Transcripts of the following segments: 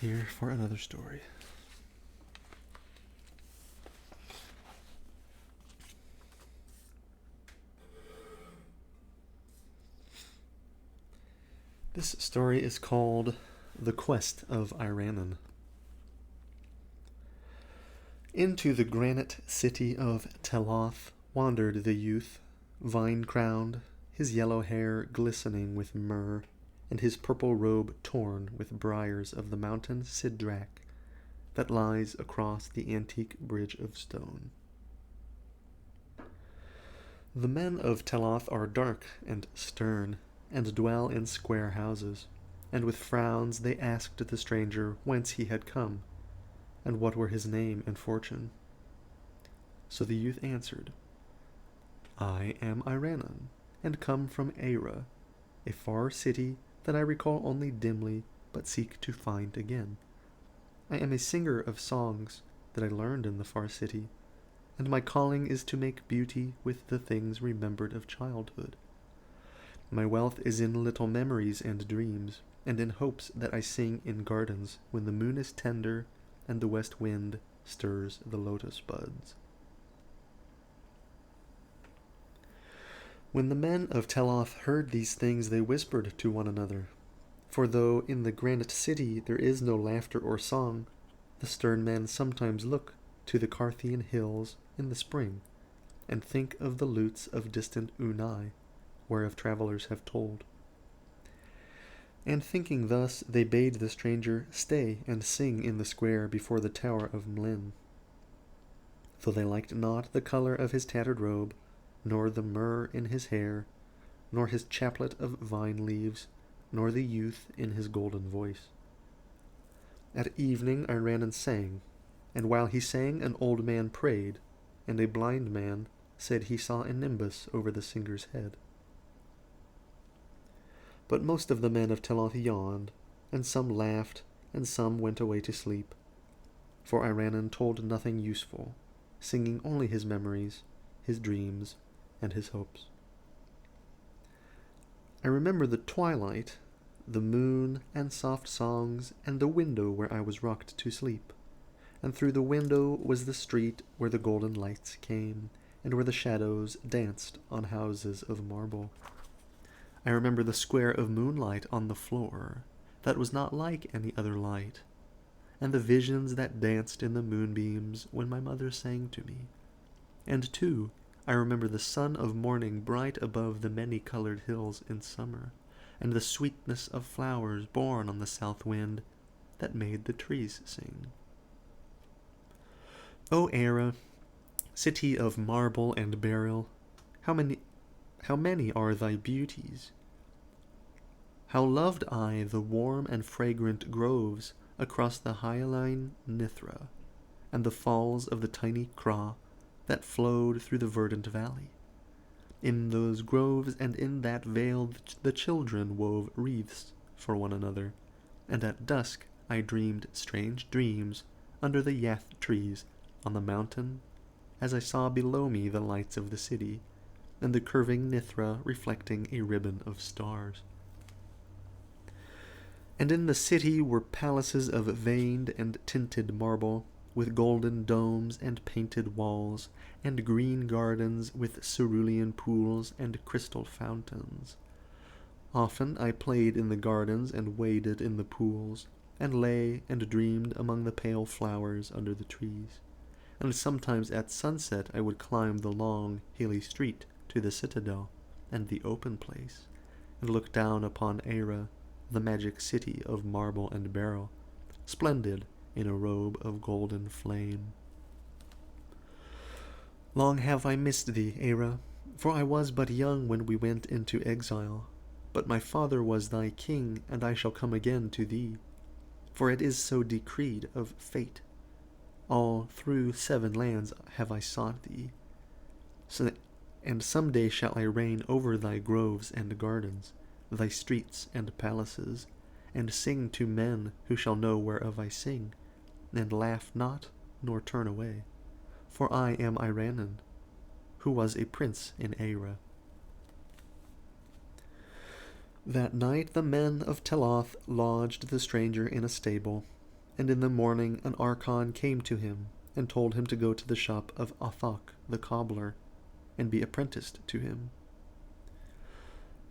here for another story. This story is called The Quest of Iranon. Into the granite city of Teloth wandered the youth, vine-crowned, his yellow hair glistening with myrrh, and his purple robe torn with briars of the mountain Sidrak that lies across the antique bridge of stone. The men of Teloth are dark and stern, and dwell in square houses, and with frowns they asked the stranger whence he had come, and what were his name and fortune. So the youth answered, I am Iranon, and come from Eira, a far city that I recall only dimly, but seek to find again. I am a singer of songs that I learned in the far city, and my calling is to make beauty with the things remembered of childhood. My wealth is in little memories and dreams, and in hopes that I sing in gardens when the moon is tender and the west wind stirs the lotus buds. When the men of Teloth heard these things, they whispered to one another, for though in the granite city there is no laughter or song, the stern men sometimes look to the Carthian hills in the spring, and think of the lutes of distant Unai, whereof travelers have told. And thinking thus, they bade the stranger stay and sing in the square before the tower of Mlin. Though they liked not the color of his tattered robe, nor the myrrh in his hair, nor his chaplet of vine leaves, nor the youth in his golden voice. At evening Iranon sang, and while he sang an old man prayed, and a blind man said he saw a nimbus over the singer's head. But most of the men of Teloth yawned, and some laughed, and some went away to sleep. For Iranon told nothing useful, singing only his memories, his dreams, and his hopes. I remember the twilight, the moon, and soft songs, and the window where I was rocked to sleep. And through the window was the street where the golden lights came, and where the shadows danced on houses of marble. I remember the square of moonlight on the floor that was not like any other light, and the visions that danced in the moonbeams when my mother sang to me. And, too, I remember the sun of morning bright above the many-colored hills in summer, and the sweetness of flowers born on the south wind that made the trees sing. O Eira, city of marble and beryl, how many are thy beauties? How loved I the warm and fragrant groves across the hyaline Nithra, and the falls of the tiny Kra that flowed through the verdant valley. In those groves and in that vale the children wove wreaths for one another, and at dusk I dreamed strange dreams under the yath trees on the mountain, as I saw below me the lights of the city, and the curving Nithra reflecting a ribbon of stars. And in the city were palaces of veined and tinted marble, with golden domes and painted walls, and green gardens with cerulean pools and crystal fountains. Often I played in the gardens and waded in the pools, and lay and dreamed among the pale flowers under the trees. And sometimes at sunset I would climb the long, hilly street to the citadel and the open place, and look down upon Eira, the magic city of marble and beryl, splendid in a robe of golden flame. Long have I missed thee, Eira, for I was but young when we went into exile, but my father was thy king, and I shall come again to thee, for it is so decreed of fate. All through 7 lands have I sought thee, and some day shall I reign over thy groves and gardens, thy streets and palaces, and sing to men who shall know whereof I sing, and laugh not nor turn away. For I am Iranon, who was a prince in Eira. That night the men of Teloth lodged the stranger in a stable, And in the morning an archon came to him, and told him to go to the shop of Athok the cobbler, and be apprenticed to him.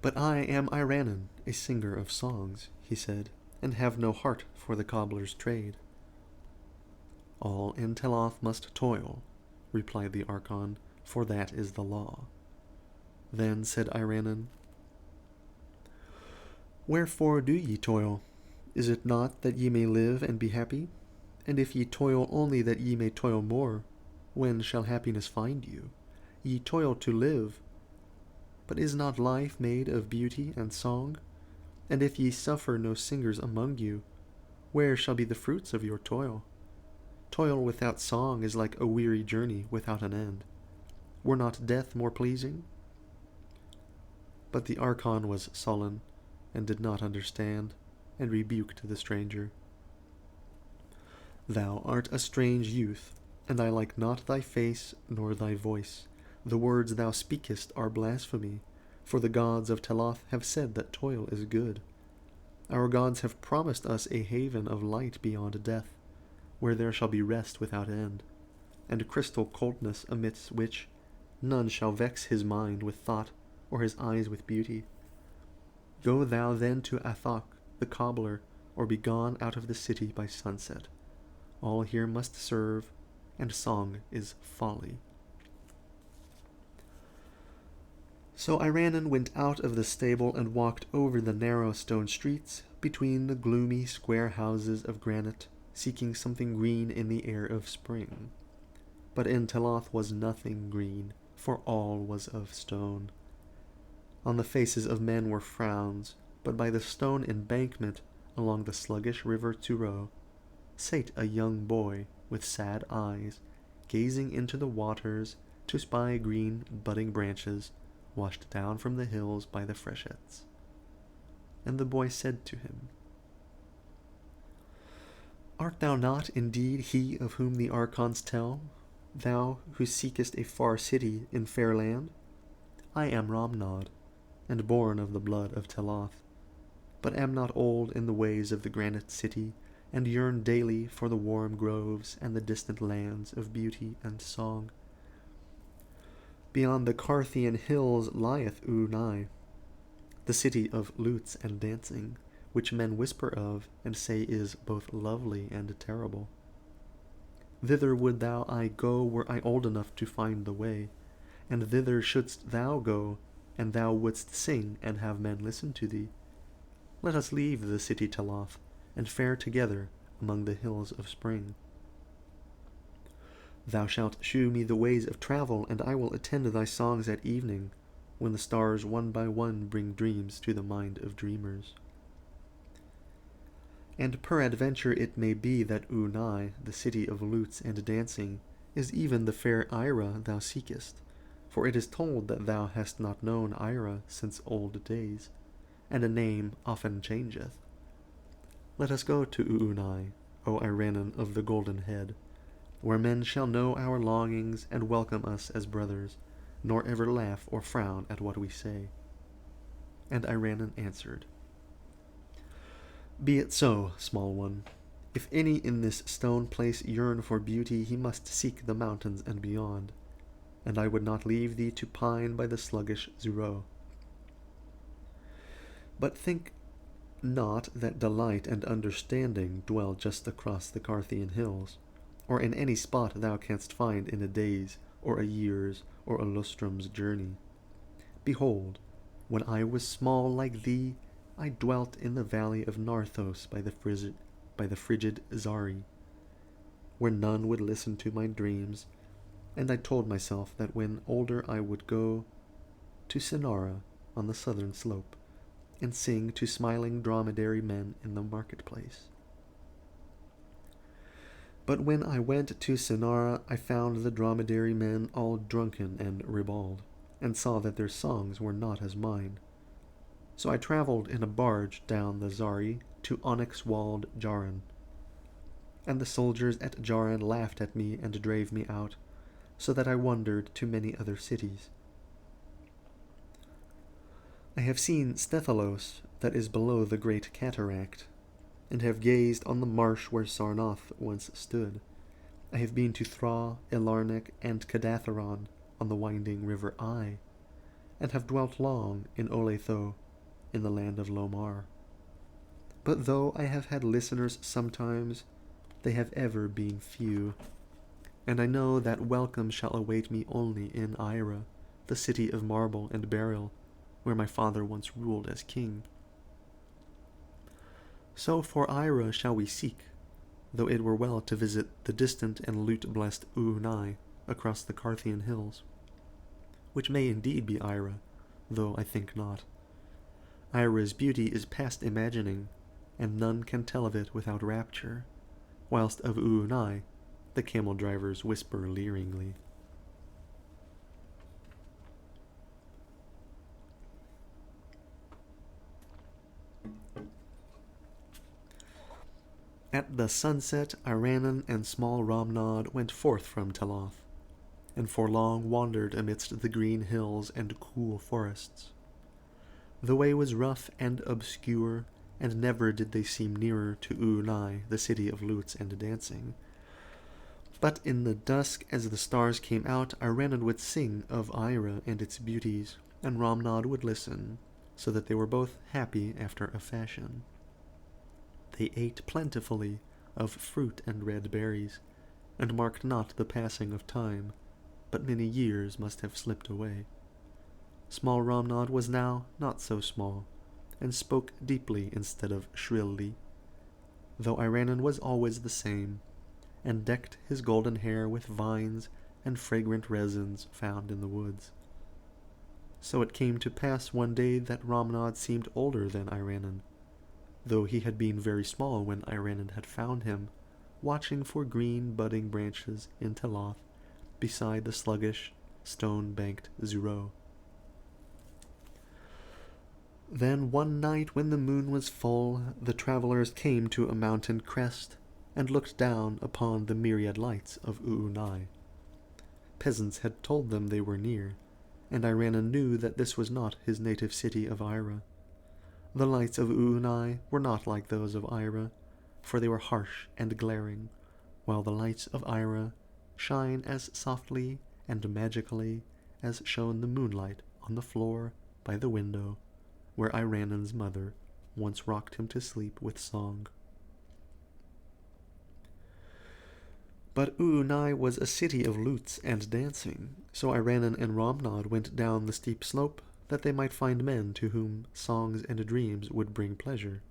"But I am Iranon, a singer of songs," he said, "and have no heart for the cobbler's trade." "All in Teloth must toil," replied the archon, "for that is the law." Then said Iranon, "Wherefore do ye toil? Is it not that ye may live and be happy? And if ye toil only that ye may toil more, when shall happiness find you? Ye toil to live. But is not life made of beauty and song? And if ye suffer no singers among you, where shall be the fruits of your toil? Toil without song is like a weary journey without an end. Were not death more pleasing?" But the archon was sullen, and did not understand, and rebuked the stranger. "Thou art a strange youth, and I like not thy face nor thy voice. The words thou speakest are blasphemy, for the gods of Teloth have said that toil is good. Our gods have promised us a haven of light beyond death, where there shall be rest without end, and crystal coldness amidst which none shall vex his mind with thought or his eyes with beauty. Go thou then to Athok the cobbler, or be gone out of the city by sunset. All here must serve, and song is folly." So Iranon went out of the stable and walked over the narrow stone streets, between the gloomy square houses of granite, seeking something green in the air of spring. But in Teloth was nothing green, for all was of stone. On the faces of men were frowns, but by the stone embankment along the sluggish river Turo sate a young boy with sad eyes, gazing into the waters to spy green budding branches washed down from the hills by the freshets. And the boy said to him, "Art thou not indeed he of whom the archons tell, thou who seekest a far city in fair land? I am Ramnod, and born of the blood of Teloth, but am not old in the ways of the granite city, and yearn daily for the warm groves and the distant lands of beauty and song. Beyond the Carthian hills lieth Unai, the city of lutes and dancing, which men whisper of and say is both lovely and terrible. Thither would thou I go were I old enough to find the way, and thither shouldst thou go, and thou wouldst sing and have men listen to thee. Let us leave the city Teloth, and fare together among the hills of spring. Thou shalt shew me the ways of travel, and I will attend thy songs at evening, when the stars one by one bring dreams to the mind of dreamers. And peradventure it may be that Unai, the city of lutes and dancing, is even the fair Ira thou seekest, for it is told that thou hast not known Ira since old days, and a name often changeth. Let us go to Unai, O Iranon of the golden head, where men shall know our longings and welcome us as brothers, nor ever laugh or frown at what we say." And Iranon answered, "Be it so, small one. If any in this stone place yearn for beauty, he must seek the mountains and beyond, and I would not leave thee to pine by the sluggish Zuro. But think not that delight and understanding dwell just across the Carthian hills, or in any spot thou canst find in a day's, or a year's, or a lustrum's journey. Behold, when I was small like thee, I dwelt in the valley of Narthos by the frigid Zari, where none would listen to my dreams, and I told myself that when older I would go to Sinara on the southern slope, and sing to smiling dromedary men in the marketplace. But when I went to Sinara, I found the dromedary men all drunken and ribald, and saw that their songs were not as mine. So I traveled in a barge down the Zari to onyx-walled Jaran. And the soldiers at Jaran laughed at me and drave me out, so that I wandered to many other cities. I have seen Stephalos, that is below the great cataract. and have gazed on the marsh where Sarnoth once stood. I have been to Thra, Ilarnec, and Cadatheron on the winding river Ai, and have dwelt long in Oletho, in the land of Lomar. But though I have had listeners sometimes, they have ever been few, and I know that welcome shall await me only in Ira, the city of marble and beryl, where my father once ruled as king. So for Ira shall we seek, though it were well to visit the distant and lute-blessed Uunai across the Carthian hills, which may indeed be Ira, though I think not. Ira's beauty is past imagining, and none can tell of it without rapture, whilst of Uunai the camel-drivers whisper leeringly. At the sunset, Iranon and small Romnod went forth from Teloth, and for long wandered amidst the green hills and cool forests. The way was rough and obscure, and never did they seem nearer to Uunai, the city of lutes and dancing. But in the dusk, as the stars came out, Iranon would sing of Ira and its beauties, and Romnod would listen, so that they were both happy after a fashion. They ate plentifully of fruit and red berries, and marked not the passing of time, but many years must have slipped away. Small Romnod was now not so small, and spoke deeply instead of shrilly, though Iranon was always the same, and decked his golden hair with vines and fragrant resins found in the woods. So it came to pass one day that Romnod seemed older than Iranon, though he had been very small when Iranon had found him, watching for green budding branches in Teloth, beside the sluggish, stone-banked Zuro. Then one night when the moon was full, the travelers came to a mountain crest, and looked down upon the myriad lights of Uunai. Peasants had told them they were near, and Iranon knew that this was not his native city of Ira. The lights of Uunai were not like those of Ira, for they were harsh and glaring, while the lights of Ira shine as softly and magically as shone the moonlight on the floor by the window, where Iranon's mother once rocked him to sleep with song. But Uunai was a city of lutes and dancing, so Iranon and Romnod went down the steep slope, that they might find men to whom songs and dreams would bring pleasure.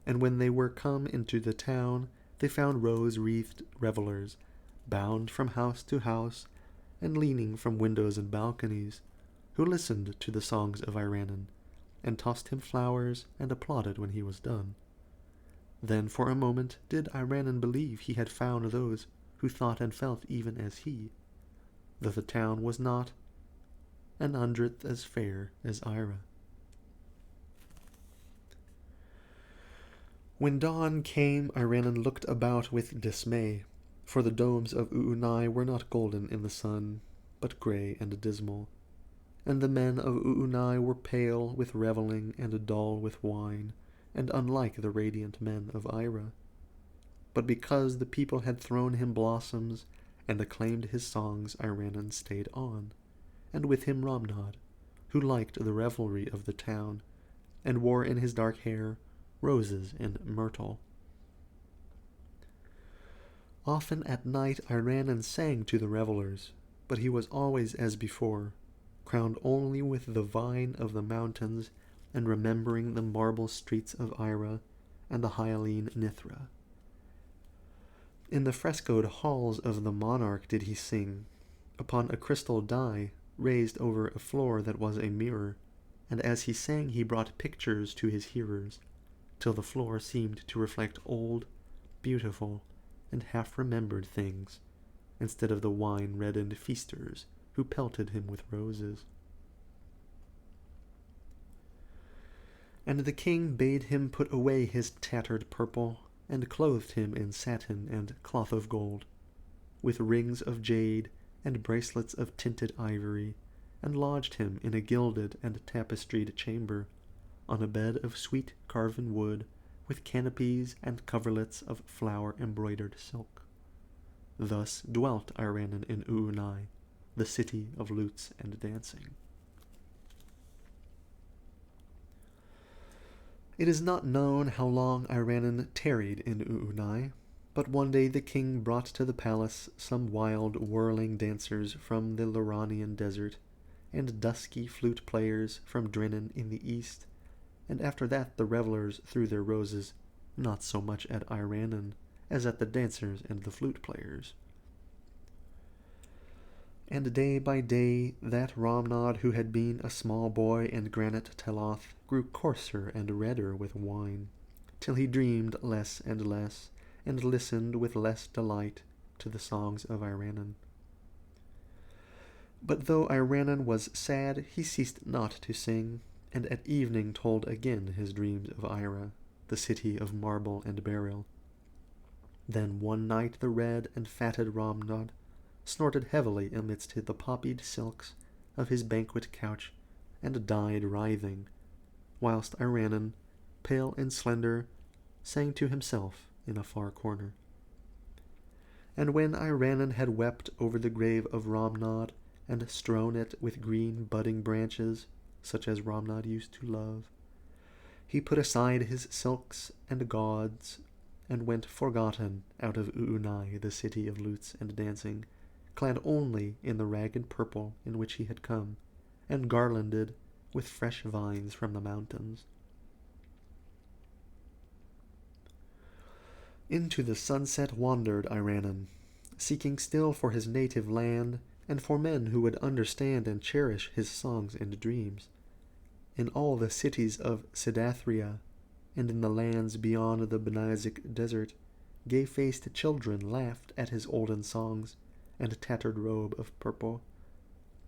And when they were come into the town, they found rose-wreathed revellers, bound from house to house, and leaning from windows and balconies, who listened to the songs of Iranon, and tossed him flowers and applauded when he was done. Then for a moment did Iranon believe he had found those who thought and felt even as he, though the town was not an hundredth as fair as Ira. When dawn came, Iranon looked about with dismay, for the domes of Uunai were not golden in the sun, but grey and dismal, and the men of Uunai were pale with revelling and dull with wine, and unlike the radiant men of Ira. But because the people had thrown him blossoms and acclaimed his songs, Iranon stayed on, and with him Romnod, who liked the revelry of the town, and wore in his dark hair roses and myrtle. Often at night Iranon sang to the revelers, but he was always as before, crowned only with the vine of the mountains, and remembering the marble streets of Ira and the hyaline Nithra. In the frescoed halls of the monarch did he sing, upon a crystal die raised over a floor that was a mirror, and as he sang he brought pictures to his hearers, till the floor seemed to reflect old, beautiful, and half-remembered things, instead of the wine-reddened feasters who pelted him with roses. And the king bade him put away his tattered purple, and clothed him in satin and cloth of gold, with rings of jade and bracelets of tinted ivory, and lodged him in a gilded and tapestried chamber, on a bed of sweet carven wood, with canopies and coverlets of flower-embroidered silk. Thus dwelt Iranon in Uunai, the city of lutes and dancing. It is not known how long Iranon tarried in Uunai, but one day the king brought to the palace some wild, whirling dancers from the Luranian desert, and dusky flute players from Drinan in the east, and after that the revelers threw their roses, not so much at Iranon as at the dancers and the flute players. And day by day that Romnod who had been a small boy in granite Teloth grew coarser and redder with wine, till he dreamed less and less, and listened with less delight to the songs of Iranon. But though Iranon was sad, he ceased not to sing, and at evening told again his dreams of Ira, the city of marble and beryl. Then one night the red and fatted Romnod snorted heavily amidst the poppied silks of his banquet couch, and died writhing, whilst Iranon, pale and slender, sang to himself in a far corner. And when Iranon had wept over the grave of Romnod, and strewn it with green budding branches, such as Romnod used to love, he put aside his silks and gauds, and went forgotten out of Uunai, the city of lutes and dancing, clad only in the ragged purple in which he had come, and garlanded with fresh vines from the mountains. Into the sunset wandered Iranon, seeking still for his native land, and for men who would understand and cherish his songs and dreams. In all the cities of Sidathria, and in the lands beyond the Benizic desert, gay-faced children laughed at his olden songs and tattered robe of purple.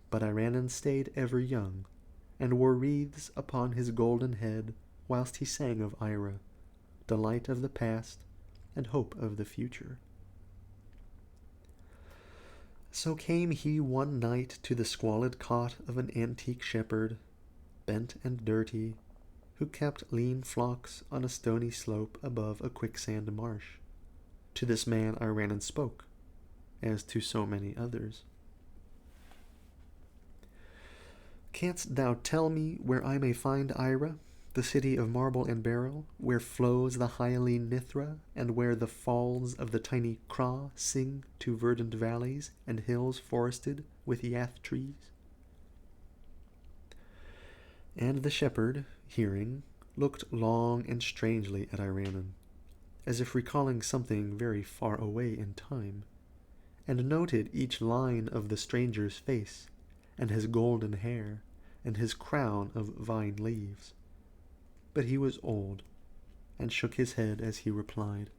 But Iranon stayed ever young, and wore wreaths upon his golden head, whilst he sang of Ira, delight of the past, and hope of the future. So came he one night to the squalid cot of an antique shepherd, bent and dirty, who kept lean flocks on a stony slope above a quicksand marsh. To this man Iranon spoke, as to so many others. Canst thou tell me where I may find Ira, the city of marble and beryl, where flows the hyaline Nithra, and where the falls of the tiny Craw sing to verdant valleys and hills forested with yath trees? And the shepherd, hearing, looked long and strangely at Iranon, as if recalling something very far away in time, and noted each line of the stranger's face, and his golden hair, and his crown of vine leaves. But he was old, and shook his head as he replied,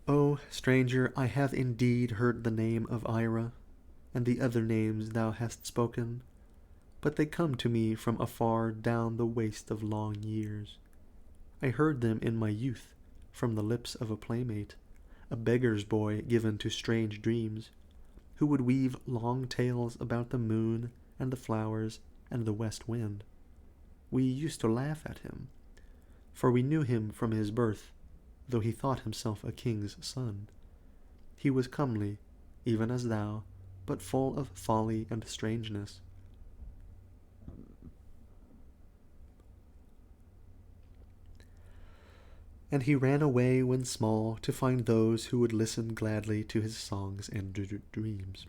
"O stranger, I have indeed heard the name of Ira, and the other names thou hast spoken, but they come to me from afar down the waste of long years. I heard them in my youth, from the lips of a playmate, a beggar's boy given to strange dreams, who would weave long tales about the moon and the flowers and the west wind. We used to laugh at him, for we knew him from his birth, though he thought himself a king's son. He was comely, even as thou, but full of folly and strangeness. And he ran away when small to find those who would listen gladly to his songs and dreams.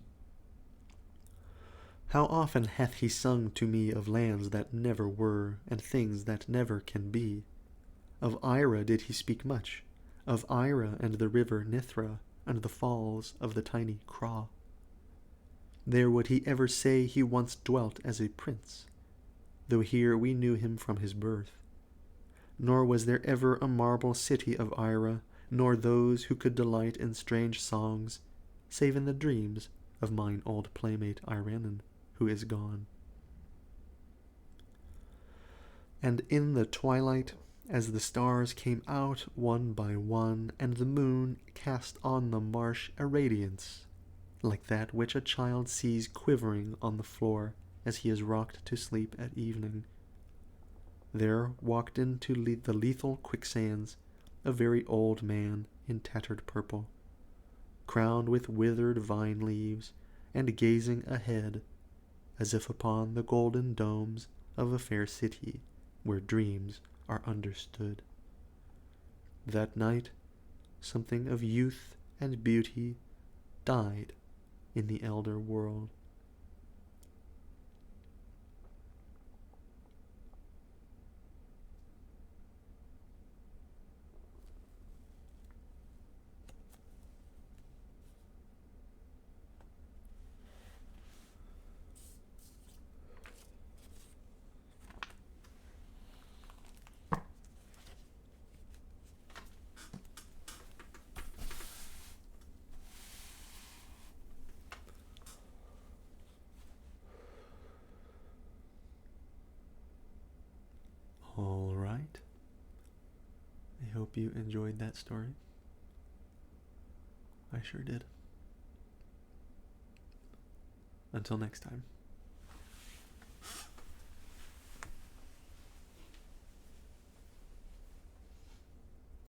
How often hath he sung to me of lands that never were, and things that never can be. Of Ira did he speak much, of Ira and the river Nithra, and the falls of the tiny Craw. There would he ever say he once dwelt as a prince, though here we knew him from his birth. Nor was there ever a marble city of Ira, nor those who could delight in strange songs, save in the dreams of mine old playmate Iranon, who is gone. And in the twilight, as the stars came out one by one, and the moon cast on the marsh a radiance, like that which a child sees quivering on the floor as he is rocked to sleep at evening, there walked into the lethal quicksands a very old man in tattered purple, crowned with withered vine leaves, and gazing ahead, as if upon the golden domes of a fair city where dreams are understood. That night, something of youth and beauty died in the elder world. All right. I hope you enjoyed that story. I sure did. Until next time.